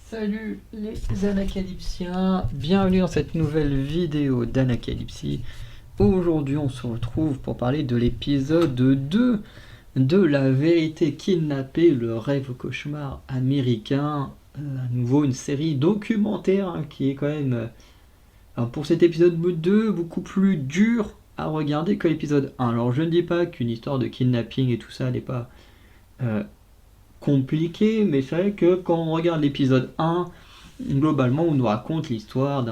Salut les Anacalypsiens, bienvenue dans cette nouvelle vidéo d'Anacalypsie. Aujourd'hui on se retrouve pour parler de l'épisode 2 de La Vérité Kidnappée, le rêve cauchemar américain. À nouveau une série documentaire qui est quand même, pour cet épisode 2, beaucoup plus dur à regarder que l'épisode 1. Alors je ne dis pas qu'une histoire de kidnapping et tout ça n'est pas compliquée, mais c'est vrai que quand on regarde l'épisode 1, globalement, on nous raconte l'histoire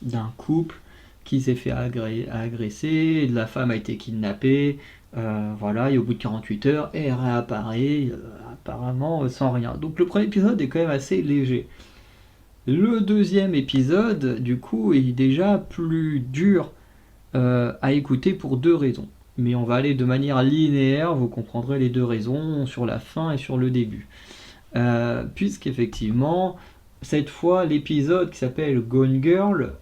d'un couple qui s'est fait agresser, la femme a été kidnappée, voilà, et au bout de 48 heures, elle réapparaît, apparemment sans rien. Donc le premier épisode est quand même assez léger. Le deuxième épisode, du coup, est déjà plus dur à écouter pour deux raisons. Mais on va aller de manière linéaire, vous comprendrez les deux raisons sur la fin et sur le début. Puisqu'effectivement, cette fois, l'épisode qui s'appelle Gone Girl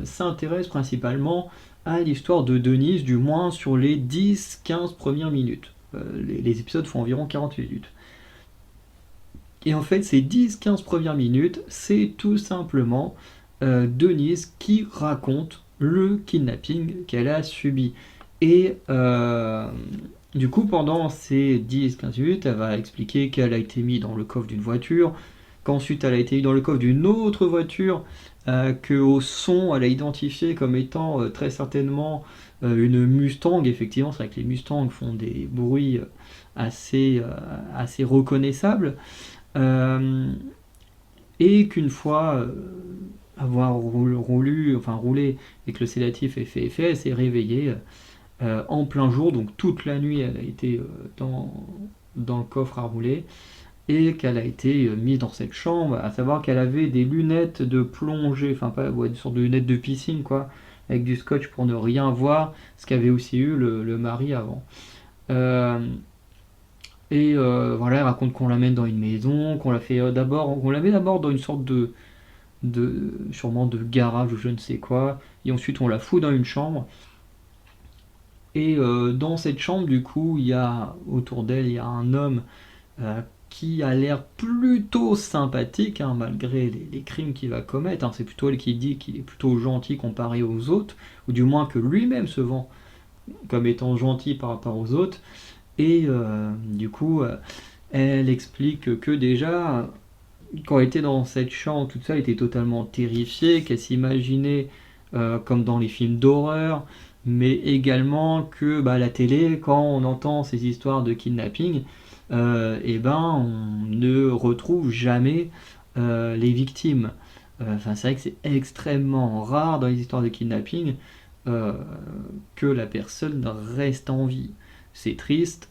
s'intéresse principalement à l'histoire de Denise, du moins sur les 10-15 premières minutes. Les épisodes font environ 40 minutes. Et en fait, ces 10-15 premières minutes, c'est tout simplement Denise qui raconte le kidnapping qu'elle a subi. Et du coup, pendant ces 10-15 minutes, elle va expliquer qu'elle a été mise dans le coffre d'une voiture, qu'ensuite elle a été mise dans le coffre d'une autre voiture, qu'au son, elle a identifié comme étant très certainement une Mustang. Effectivement, c'est vrai que les Mustangs font des bruits assez reconnaissables. Euh, et qu'une fois avoir roulé et que le sédatif ait fait effet, elle s'est réveillée en plein jour, donc toute la nuit elle a été dans le coffre à rouler et qu'elle a été mise dans cette chambre, à savoir qu'elle avait des lunettes de plongée, enfin pas, ouais, une sorte de lunettes de piscine quoi, avec du scotch pour ne rien voir, ce qu'avait aussi eu le mari avant. Euh, voilà, elle raconte qu'on l'amène dans une maison, qu'on la fait d'abord, on la met d'abord dans une sorte sûrement de garage ou je ne sais quoi, et ensuite on la fout dans une chambre. Et dans cette chambre, du coup, il y a autour d'elle, il y a un homme qui a l'air plutôt sympathique, hein, malgré les crimes qu'il va commettre. Hein. C'est plutôt elle qui dit qu'il est plutôt gentil comparé aux autres, ou du moins que lui-même se vend comme étant gentil par rapport aux autres. Et du coup, elle explique que déjà, quand elle était dans cette chambre, tout ça, elle était totalement terrifiée, qu'elle s'imaginait comme dans les films d'horreur, mais également que la télé, quand on entend ces histoires de kidnapping, et ben on ne retrouve jamais les victimes. Enfin, c'est vrai que c'est extrêmement rare dans les histoires de kidnapping euh, que la personne reste en vie. C'est triste,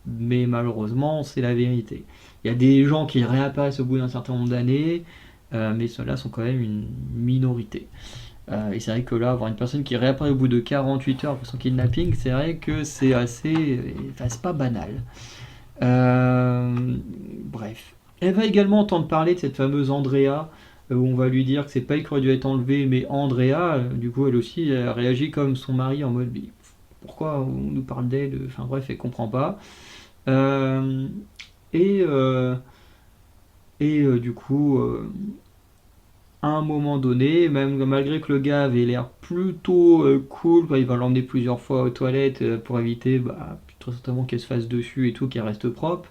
mais malheureusement, c'est la vérité. Il y a des gens qui réapparaissent au bout d'un certain nombre d'années, mais ceux-là sont quand même une minorité. Et c'est vrai que là, avoir une personne qui réapparaît au bout de 48 heures pour son kidnapping, c'est vrai que c'est assez. Enfin, c'est pas banal. Bref. Elle va également entendre parler de cette fameuse Andrea, où on va lui dire que c'est pas elle qui aurait dû être enlevée, mais Andrea, du coup, elle aussi, elle réagit comme son mari en mode pourquoi on nous parle d'elle. Enfin bref, elle comprend pas. Euh, et du coup, à un moment donné, même malgré que le gars avait l'air plutôt cool, il va l'emmener plusieurs fois aux toilettes pour éviter très certainement qu'elle se fasse dessus et tout, qu'elle reste propre.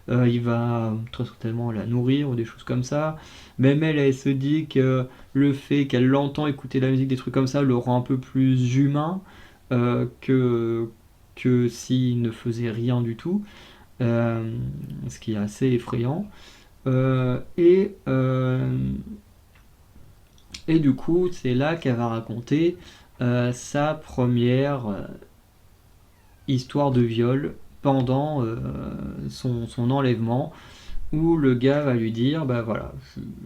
Il va très certainement la nourrir ou des choses comme ça. Même elle, elle se dit que le fait qu'elle l'entend écouter de la musique, des trucs comme ça, le rend un peu plus humain que s'il ne faisait rien du tout. Ce qui est assez effrayant. Euh, et, euh, et du coup, c'est là qu'elle va raconter sa première histoire de viol pendant son enlèvement, où le gars va lui dire, bah voilà,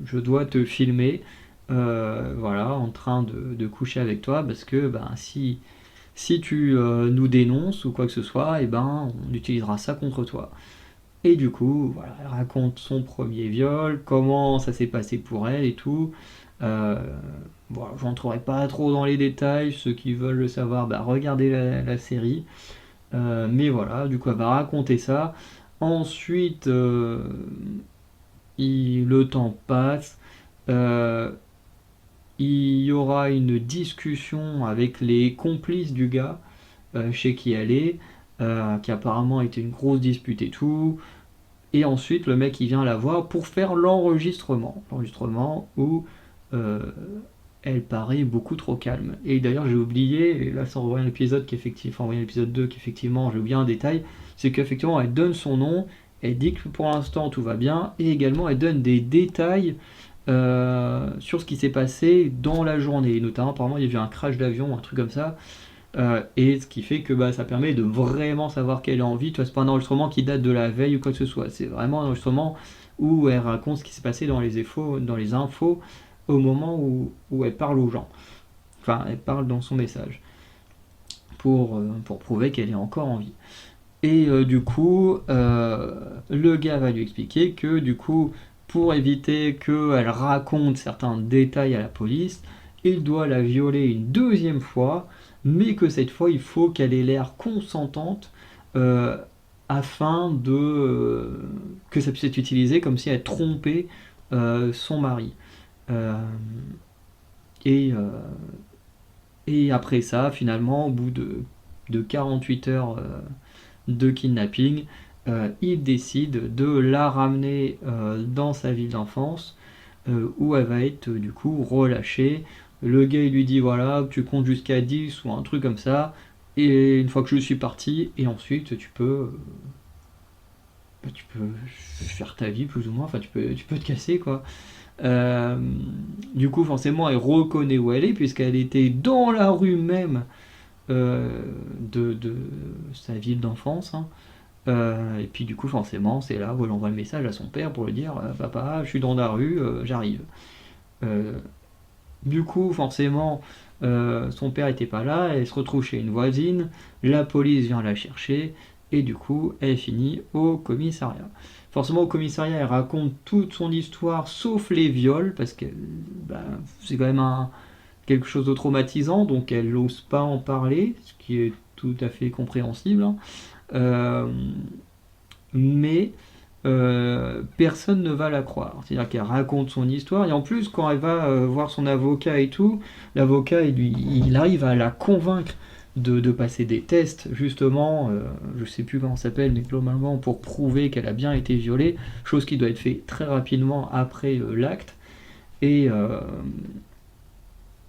je dois te filmer, voilà, en train de coucher avec toi, parce que si tu nous dénonces ou quoi que ce soit, et ben on utilisera ça contre toi. Et du coup, voilà, elle raconte son premier viol, comment ça s'est passé pour elle et tout. Euh, voilà, je n'entrerai pas trop dans les détails, ceux qui veulent le savoir, regardez la série. Mais voilà, du coup, elle va raconter ça. Ensuite, le temps passe, euh, il y aura une discussion avec les complices du gars, chez qui elle est, qui apparemment a été une grosse dispute et tout. Et ensuite, le mec il vient la voir pour faire l'enregistrement. L'enregistrement où euh, elle paraît beaucoup trop calme. Et d'ailleurs, j'ai oublié, et là, sans revoir l'épisode enfin, l'épisode 2, qu'effectivement, j'ai oublié un détail, c'est qu'effectivement, elle donne son nom, elle dit que pour l'instant tout va bien, et également elle donne des détails sur ce qui s'est passé dans la journée. Notamment, apparemment, il y a eu un crash d'avion, un truc comme ça. Et ce qui fait que bah, ça permet de vraiment savoir qu'elle est en vie. Tu vois, c'est pas un enregistrement qui date de la veille ou quoi que ce soit. C'est vraiment un enregistrement où elle raconte ce qui s'est passé dans les infos au moment où elle parle aux gens. Enfin, elle parle dans son message pour prouver qu'elle est encore en vie. Et du coup, le gars va lui expliquer que du coup, pour éviter qu'elle raconte certains détails à la police, il doit la violer une deuxième fois, mais que cette fois, il faut qu'elle ait l'air consentante euh, afin que ça puisse être utilisé comme si elle trompait son mari. Euh, et, euh, et après ça, finalement, au bout de 48 heures de kidnapping, il décide de la ramener dans sa ville d'enfance, où elle va être du coup relâchée. Le gars il lui dit voilà, tu comptes jusqu'à 10 ou un truc comme ça, et une fois que je suis parti, et ensuite tu peux faire ta vie plus ou moins, enfin tu peux te casser quoi. Euh, du coup forcément elle reconnaît où elle est, puisqu'elle était dans la rue même de sa ville d'enfance, hein. Et puis du coup forcément c'est là où elle envoie le message à son père pour lui dire papa je suis dans la rue, j'arrive. Euh, du coup forcément son père était pas là, elle se retrouve chez une voisine, la police vient la chercher et du coup elle finit au commissariat. Forcément au commissariat elle raconte toute son histoire sauf les viols parce que bah, c'est quand même quelque chose de traumatisant, donc elle n'ose pas en parler, ce qui est tout à fait compréhensible, hein. Euh, mais personne ne va la croire. C'est-à-dire qu'elle raconte son histoire, et en plus, quand elle va voir son avocat et tout, l'avocat, il arrive à la convaincre de passer des tests, justement, je sais plus comment ça s'appelle, mais globalement, pour prouver qu'elle a bien été violée, chose qui doit être fait très rapidement après l'acte. Et, euh,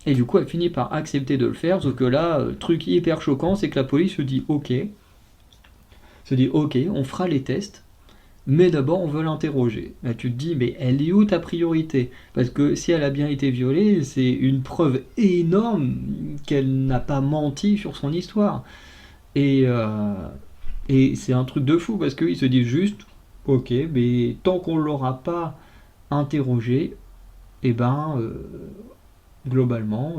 et du coup, elle finit par accepter de le faire, sauf que là, truc hyper choquant, c'est que la police se dit ok, on fera les tests, mais d'abord on veut l'interroger. Là tu te dis, mais elle est où ta priorité? Parce que si elle a bien été violée, c'est une preuve énorme qu'elle n'a pas menti sur son histoire. Et, euh, et c'est un truc de fou, parce qu'ils se disent juste, ok, mais tant qu'on ne l'aura pas interrogé, et ben globalement,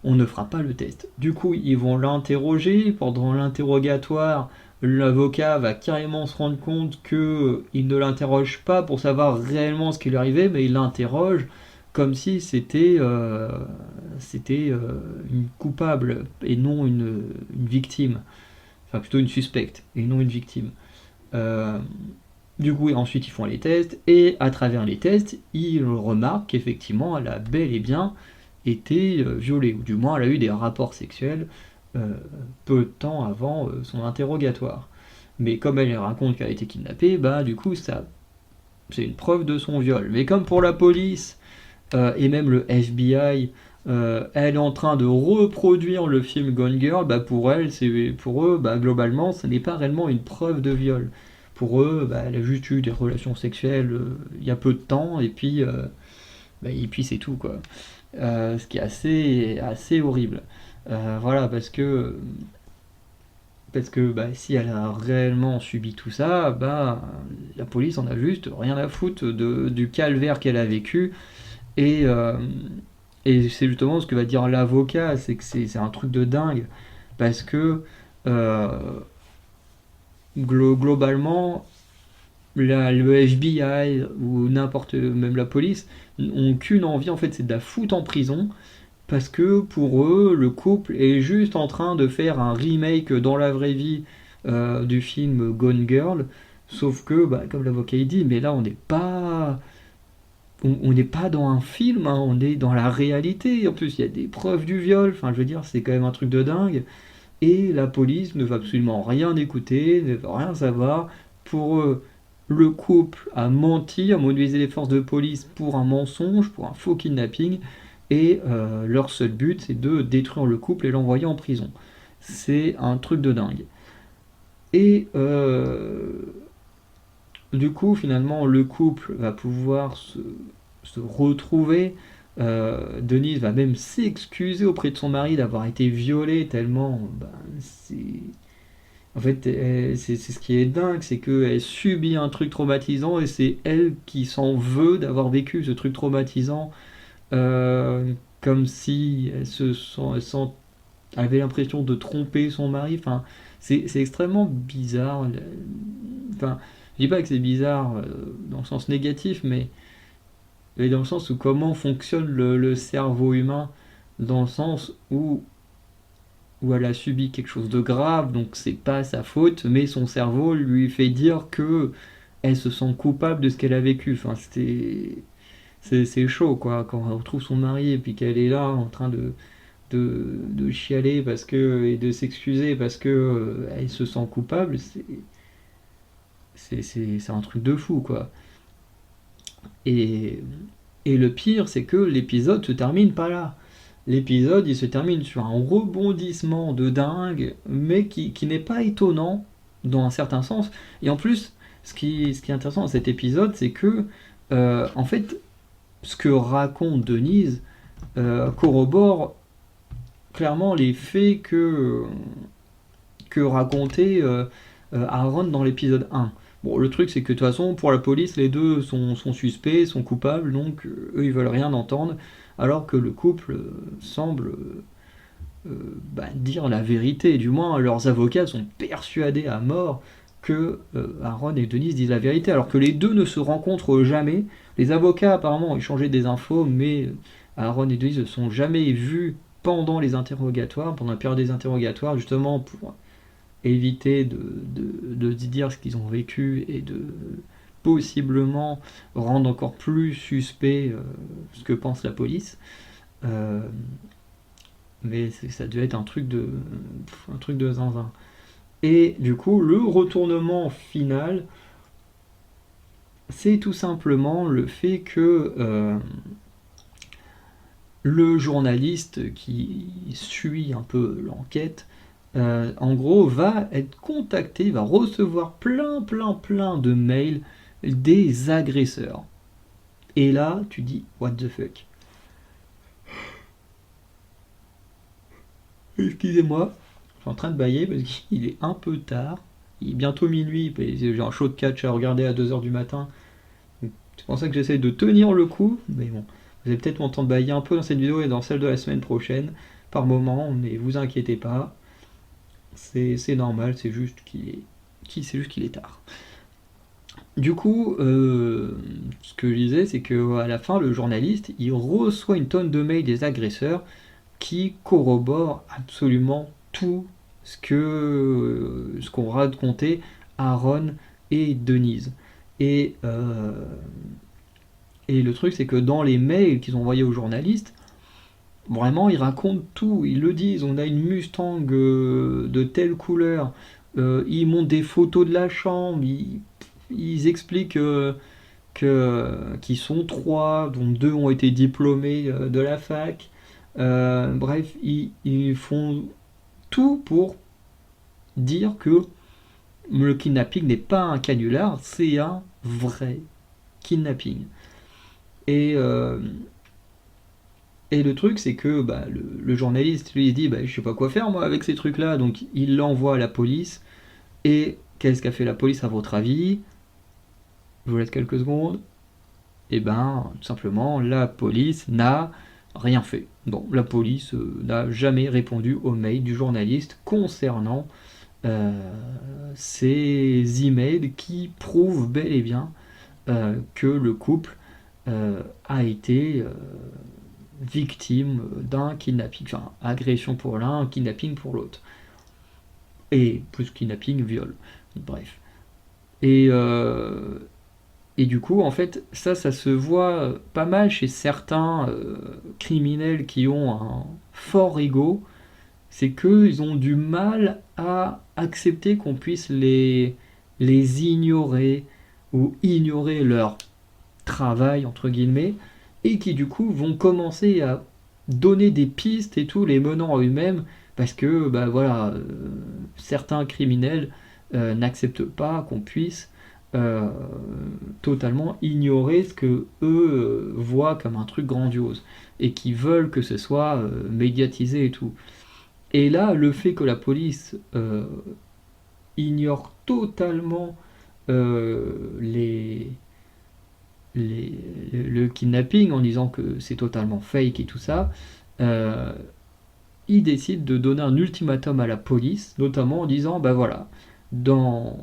on ne fera pas le test. Du coup, ils vont l'interroger. Pendant l'interrogatoire, l'avocat va carrément se rendre compte qu'il ne l'interroge pas pour savoir réellement ce qui lui arrivait, mais il l'interroge comme si c'était une coupable et non une victime. Enfin, plutôt une suspecte et non une victime. Euh, du coup, ensuite, ils font les tests, et à travers les tests, ils remarquent qu'effectivement, elle a bel et bien été violée, ou du moins elle a eu des rapports sexuels euh, peu de temps avant son interrogatoire. Mais comme elle raconte qu'elle a été kidnappée, bah du coup ça c'est une preuve de son viol. Mais comme pour la police et même le FBI, elle est en train de reproduire le film Gone Girl, bah pour eux, bah, globalement, ce n'est pas réellement une preuve de viol. Pour eux, bah, elle a juste eu des relations sexuelles il y a peu de temps, et puis c'est tout quoi. Ce qui est assez horrible. Voilà, parce que bah, si elle a réellement subi tout ça, bah, la police en a juste rien à foutre du calvaire qu'elle a vécu. Et, euh, et c'est justement ce que va dire l'avocat, c'est que c'est un truc de dingue. Parce que euh, globalement, le FBI ou n'importe, même la police, n'ont qu'une envie en fait, c'est de la foutre en prison, parce que pour eux, le couple est juste en train de faire un remake dans la vraie vie du film Gone Girl, Sauf que, bah, comme l'avocat il dit, mais là on n'est pas dans un film, hein, on est dans la réalité. En plus, il y a des preuves du viol. Enfin, je veux dire, c'est quand même un truc de dingue. Et la police ne va absolument rien écouter, ne va rien savoir. Pour eux, le couple a menti, a mobilisé les forces de police pour un mensonge, pour un faux kidnapping. Et leur seul but, c'est de détruire le couple et l'envoyer en prison. C'est un truc de dingue. Et du coup, finalement, le couple va pouvoir se retrouver. Denise va même s'excuser auprès de son mari d'avoir été violée tellement. Ben, c'est... En fait, c'est ce qui est dingue, c'est qu'elle subit un truc traumatisant et c'est elle qui s'en veut d'avoir vécu ce truc traumatisant, comme si elle avait l'impression de tromper son mari. Enfin, c'est extrêmement bizarre. Enfin, je dis pas que c'est bizarre dans le sens négatif, mais dans le sens où comment fonctionne le cerveau humain, dans le sens où elle a subi quelque chose de grave, donc c'est pas sa faute, mais son cerveau lui fait dire que elle se sent coupable de ce qu'elle a vécu. Enfin, c'est chaud, quoi, quand elle retrouve son mari et puis qu'elle est là en train de chialer parce que, et de s'excuser parce que elle se sent coupable, c'est un truc de fou, quoi. Et, et le pire, c'est que l'épisode se termine pas là. L'épisode, il se termine sur un rebondissement de dingue, mais qui n'est pas étonnant dans un certain sens. Et en plus, ce qui est intéressant dans cet épisode, c'est que, en fait, ce que raconte Denise corrobore clairement les faits que racontait Aaron dans l'épisode 1. Bon, le truc, c'est que de toute façon, pour la police, les deux sont suspects, sont coupables, donc eux, ils veulent rien entendre, alors que le couple semble dire la vérité. Du moins, leurs avocats sont persuadés à mort que Aaron et Denise disent la vérité, alors que les deux ne se rencontrent jamais. Les avocats, apparemment, ont échangé des infos, mais Aaron et Denise ne sont jamais vus pendant les interrogatoires, pendant la période des interrogatoires, justement pour éviter de dire ce qu'ils ont vécu et de possiblement rendre encore plus suspect ce que pense la police. Euh, mais ça devait être un truc de zinzin. Et du coup, le retournement final, c'est tout simplement le fait que le journaliste qui suit un peu l'enquête, en gros, va être contacté, va recevoir plein de mails des agresseurs. Et là, tu dis, what the fuck? Excusez-moi, je suis en train de bailler parce qu'il est un peu tard. Il est bientôt minuit, j'ai un show de catch à regarder à 2h du matin. C'est pour ça que j'essaie de tenir le coup, mais bon, vous allez peut-être m'entendre bailler un peu dans cette vidéo et dans celle de la semaine prochaine, par moment, mais vous inquiétez pas, c'est normal, c'est juste qu'il est tard. Du coup, ce que je disais, c'est qu'à la fin, le journaliste, il reçoit une tonne de mails des agresseurs qui corroborent absolument tout ce qu'ont raconté Aaron et Denise. Et, et le truc, c'est que dans les mails qu'ils ont envoyés aux journalistes, vraiment, ils racontent tout. Ils le disent. On a une Mustang de telle couleur. Ils montrent des photos de la chambre. Ils expliquent qu'ils sont trois, dont deux ont été diplômés de la fac. Bref, ils font tout pour dire que le kidnapping n'est pas un canular, c'est un vrai kidnapping. Et, euh, et le truc, c'est que le journaliste, lui, il dit je sais pas quoi faire moi avec ces trucs-là, donc il l'envoie à la police. Et qu'est-ce qu'a fait la police à votre avis? Je vous laisse quelques secondes. Et tout simplement, la police n'a rien fait. Bon, la police n'a jamais répondu au mail du journaliste concernant ces emails qui prouvent bel et bien que le couple a été victime d'un kidnapping, enfin agression pour l'un, kidnapping pour l'autre. Et plus kidnapping, viol. Bref. Et, et du coup, en fait, ça se voit pas mal chez certains criminels qui ont un fort ego. C'est qu'ils ont du mal à accepter qu'on puisse les ignorer ou ignorer leur travail, entre guillemets, et qui du coup vont commencer à donner des pistes et tout, les menant à eux-mêmes, parce que bah, voilà, certains criminels n'acceptent pas qu'on puisse euh, totalement ignorer ce que eux voient comme un truc grandiose et qui veulent que ce soit médiatisé et tout. Et là, le fait que la police ignore totalement les, le kidnapping en disant que c'est totalement fake et tout ça, euh, il décide de donner un ultimatum à la police, notamment en disant bah voilà, dans,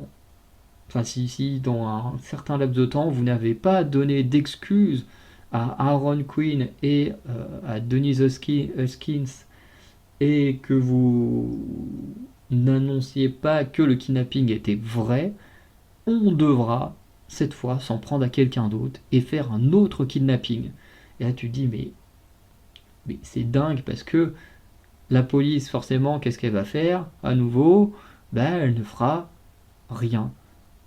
enfin si dans un certain laps de temps vous n'avez pas donné d'excuses à Aaron Quinn et à Denise Huskins et que vous n'annonciez pas que le kidnapping était vrai, on devra cette fois s'en prendre à quelqu'un d'autre et faire un autre kidnapping. Et là tu te dis mais c'est dingue parce que la police forcément qu'est-ce qu'elle va faire à nouveau? Ben elle ne fera rien.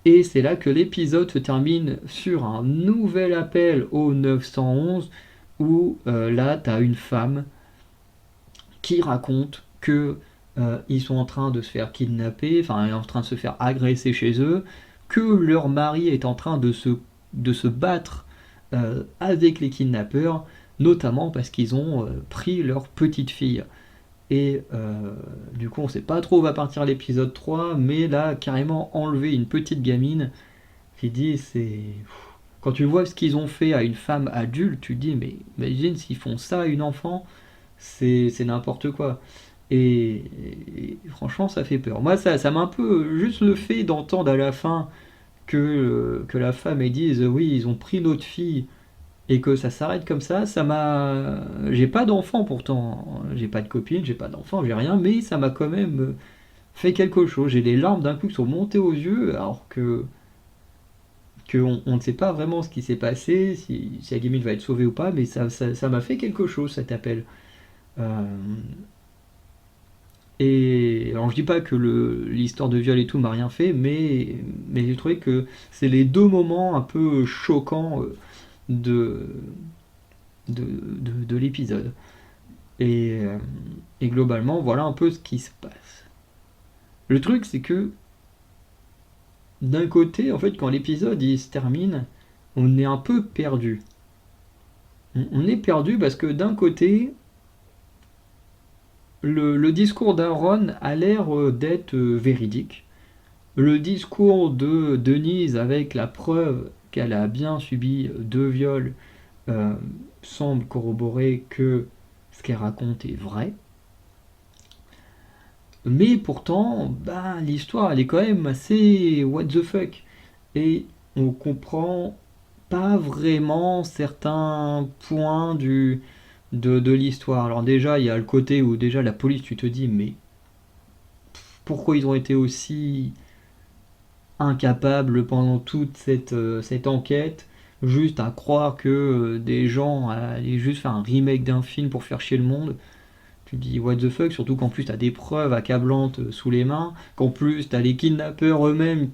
Et c'est là que l'épisode se termine sur un nouvel appel au 911 où là tu as une femme qui raconte que ils sont en train de se faire kidnapper, enfin en train de se faire agresser chez eux, que leur mari est en train de se battre avec les kidnappeurs, notamment parce qu'ils ont pris leur petite fille. Et du coup, on sait pas trop où va partir l'épisode 3, mais là, carrément enlever une petite gamine, qui dit, c'est... Quand tu vois ce qu'ils ont fait à une femme adulte, tu te dis, mais imagine s'ils font ça à une enfant, c'est n'importe quoi. Et franchement, ça fait peur. Moi, ça m'a un peu. Juste le fait d'entendre à la fin que la femme elle dise oui, ils ont pris notre fille et que ça s'arrête comme ça m'a. J'ai pas d'enfant pourtant. J'ai pas de copine, j'ai pas d'enfant, j'ai rien, mais ça m'a quand même fait quelque chose. J'ai les larmes d'un coup qui sont montées aux yeux alors que on ne sait pas vraiment ce qui s'est passé, si la gamine va être sauvée ou pas, mais ça m'a fait quelque chose cet appel. Euh, Et alors je dis pas que l'histoire de viol et tout m'a rien fait, mais j'ai trouvé que c'est les deux moments un peu choquants de, de l'épisode. Et, euh, et globalement, voilà un peu ce qui se passe. Le truc, c'est que d'un côté, en fait, quand l'épisode il se termine, on est un peu perdu. On est perdu parce que d'un côté, le discours d'Aaron a l'air d'être véridique. Le discours de Denise avec la preuve qu'elle a bien subi deux viols euh, semble corroborer que ce qu'elle raconte est vrai. Mais pourtant, bah, l'histoire elle est quand même assez what the fuck. Et on comprend pas vraiment certains points de l'histoire. Alors déjà, il y a le côté où déjà la police, tu te dis, mais pourquoi ils ont été aussi incapable pendant toute cette enquête, juste à croire que des gens allaient juste faire un remake d'un film pour faire chier le monde. Tu te dis what the fuck, surtout qu'en plus t'as des preuves accablantes sous les mains, qu'en plus t'as les kidnappeurs eux-mêmes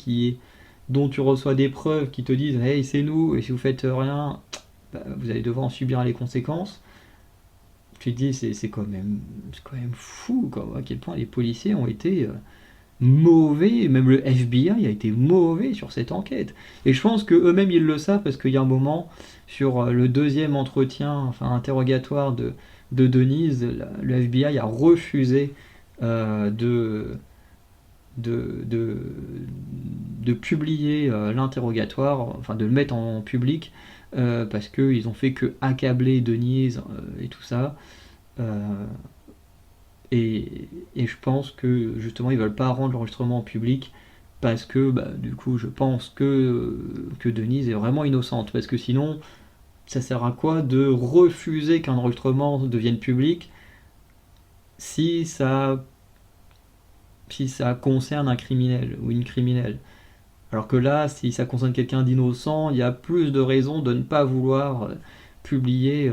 dont tu reçois des preuves qui te disent hey c'est nous et si vous faites rien, bah, vous allez devoir en subir les conséquences. Tu te dis c'est quand même fou quoi, à quel point les policiers ont été mauvais, même le FBI a été mauvais sur cette enquête. Et je pense que eux-mêmes ils le savent parce qu'il y a un moment sur le deuxième entretien, enfin interrogatoire de Denise, le FBI a refusé euh, de, de, de, de publier l'interrogatoire, enfin de le mettre en public parce qu'ils ont fait que accabler Denise et tout ça. Euh, et je pense que justement ils veulent pas rendre l'enregistrement en public parce que bah, du coup je pense que Denise est vraiment innocente parce que sinon ça sert à quoi de refuser qu'un enregistrement devienne public si ça, si ça concerne un criminel ou une criminelle. Alors que là, si ça concerne quelqu'un d'innocent, il y a plus de raisons de ne pas vouloir publier,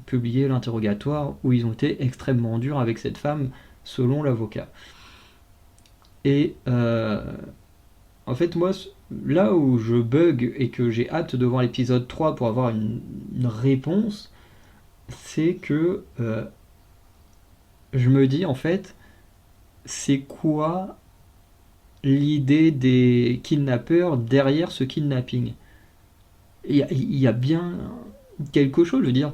publier l'interrogatoire où ils ont été extrêmement durs avec cette femme, selon l'avocat. Et en fait, moi, là où je bug et que j'ai hâte de voir l'épisode 3 pour avoir une réponse, c'est que je me dis, en fait, c'est quoi l'idée des kidnappeurs derrière ce kidnapping? Il y a bien quelque chose, je veux dire,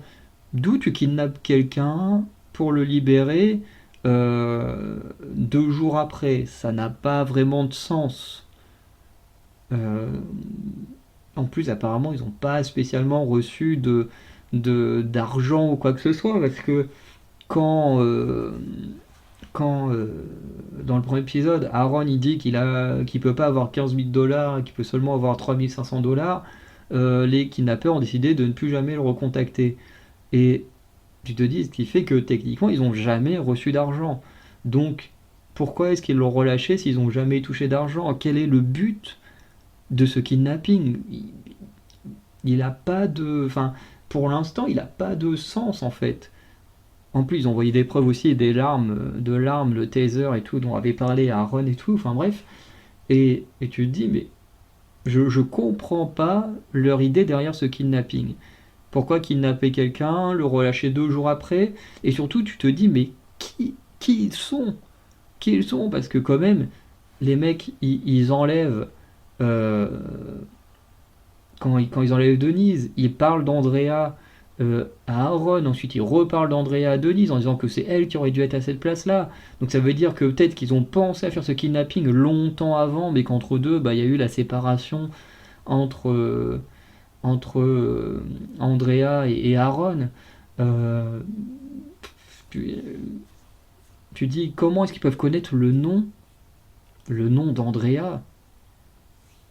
d'où tu kidnappes quelqu'un pour le libérer 2 jours après? Ça n'a pas vraiment de sens. Euh, En plus, apparemment, ils n'ont pas spécialement reçu d'argent ou quoi que ce soit, parce que quand, quand dans le premier épisode, Aaron il dit qu'il peut pas avoir 15 000 dollars et qu'il peut seulement avoir 3 500 $, les kidnappeurs ont décidé de ne plus jamais le recontacter. Et tu te dis, ce qui fait que techniquement, ils n'ont jamais reçu d'argent. Donc, pourquoi est-ce qu'ils l'ont relâché s'ils n'ont jamais touché d'argent? Quel est le but de ce kidnapping? Il a pas de. Enfin, pour l'instant, il n'a pas de sens en fait. En plus, ils ont envoyé des preuves aussi, de l'arme, le taser et tout, dont avait parlé Aaron et tout, enfin bref. Et tu te dis, mais je comprends pas leur idée derrière ce kidnapping. Pourquoi kidnapper quelqu'un, le relâcher 2 jours après? Et surtout, tu te dis, mais qui ils sont? Qui ils sont? Parce que quand même, les mecs, ils enlèvent... euh, quand ils enlèvent Denise, ils parlent d'Andrea à Aaron, ensuite ils reparlent d'Andrea à Denise en disant que c'est elle qui aurait dû être à cette place-là. Donc ça veut dire que peut-être qu'ils ont pensé à faire ce kidnapping longtemps avant, mais qu'entre deux, bah, il y a eu la séparation entre, Andrea et Aaron. Euh, tu, tu dis comment est-ce qu'ils peuvent connaître le nom d'Andrea?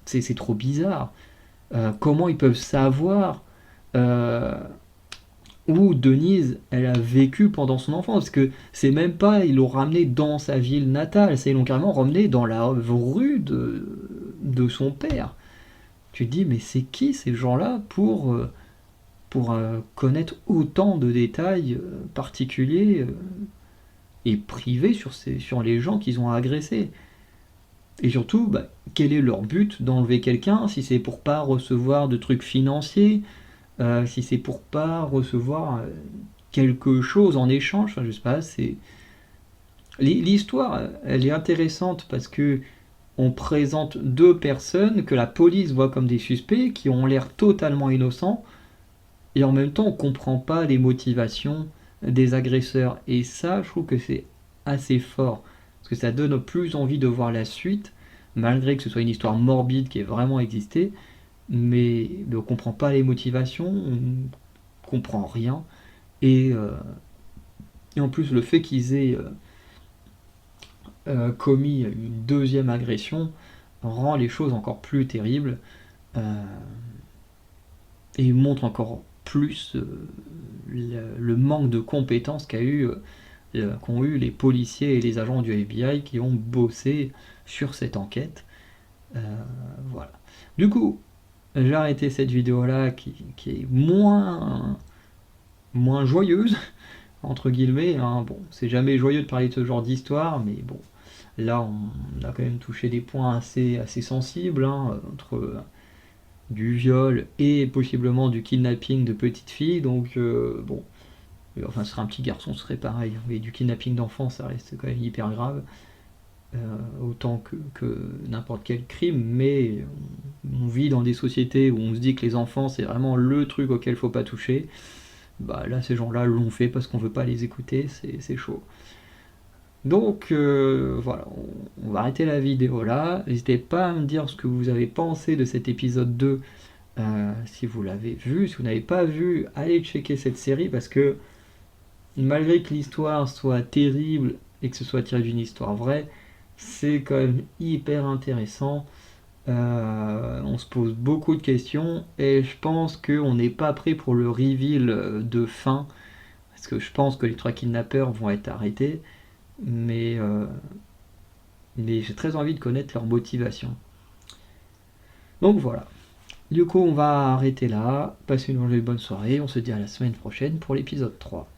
C'est trop bizarre. Comment ils peuvent savoir euh, où Denise elle a vécu pendant son enfance? Parce que c'est même pas ils l'ont ramené dans sa ville natale, c'est ils l'ont carrément ramené dans la rue de son père. Tu te dis mais c'est qui ces gens-là pour connaître autant de détails particuliers et privés sur les gens qu'ils ont agressés? Et surtout, bah, quel est leur but d'enlever quelqu'un si c'est pour pas recevoir de trucs financiers, si c'est pour pas recevoir quelque chose en échange? Enfin, je sais pas, c'est l'histoire, elle est intéressante parce que on présente 2 personnes que la police voit comme des suspects qui ont l'air totalement innocents et en même temps on comprend pas les motivations des agresseurs et ça je trouve que c'est assez fort parce que ça donne plus envie de voir la suite malgré que ce soit une histoire morbide qui ait vraiment existé mais on comprend pas les motivations, on comprend rien et en plus le fait qu'ils aient commis une deuxième agression rend les choses encore plus terribles euh, et montre encore plus le manque de compétences qu'ont eu les policiers et les agents du FBI qui ont bossé sur cette enquête. Euh, voilà. Du coup, j'ai arrêté cette vidéo là qui est moins joyeuse, entre guillemets. Hein. Bon, c'est jamais joyeux de parler de ce genre d'histoire, mais bon, là on a quand même touché des points assez sensibles hein, entre du viol et possiblement du kidnapping de petites filles. Donc bon, enfin ce serait un petit garçon, ce serait pareil. Mais du kidnapping d'enfants, ça reste quand même hyper grave. Autant que n'importe quel crime, mais on vit dans des sociétés où on se dit que les enfants c'est vraiment le truc auquel il faut pas toucher. Bah là ces gens-là l'ont fait parce qu'on veut pas les écouter, c'est chaud. Donc voilà, on va arrêter la vidéo là. N'hésitez pas à me dire ce que vous avez pensé de cet épisode 2 si vous l'avez vu. Si vous n'avez pas vu, allez checker cette série parce que malgré que l'histoire soit terrible et que ce soit tiré d'une histoire vraie, c'est quand même hyper intéressant. On se pose beaucoup de questions et je pense qu'on n'est pas prêt pour le reveal de fin parce que je pense que les 3 kidnappeurs vont être arrêtés mais j'ai très envie de connaître leur motivation. Donc voilà. Du coup, on va arrêter là. Passez une journée, bonne soirée. On se dit à la semaine prochaine pour l'épisode 3.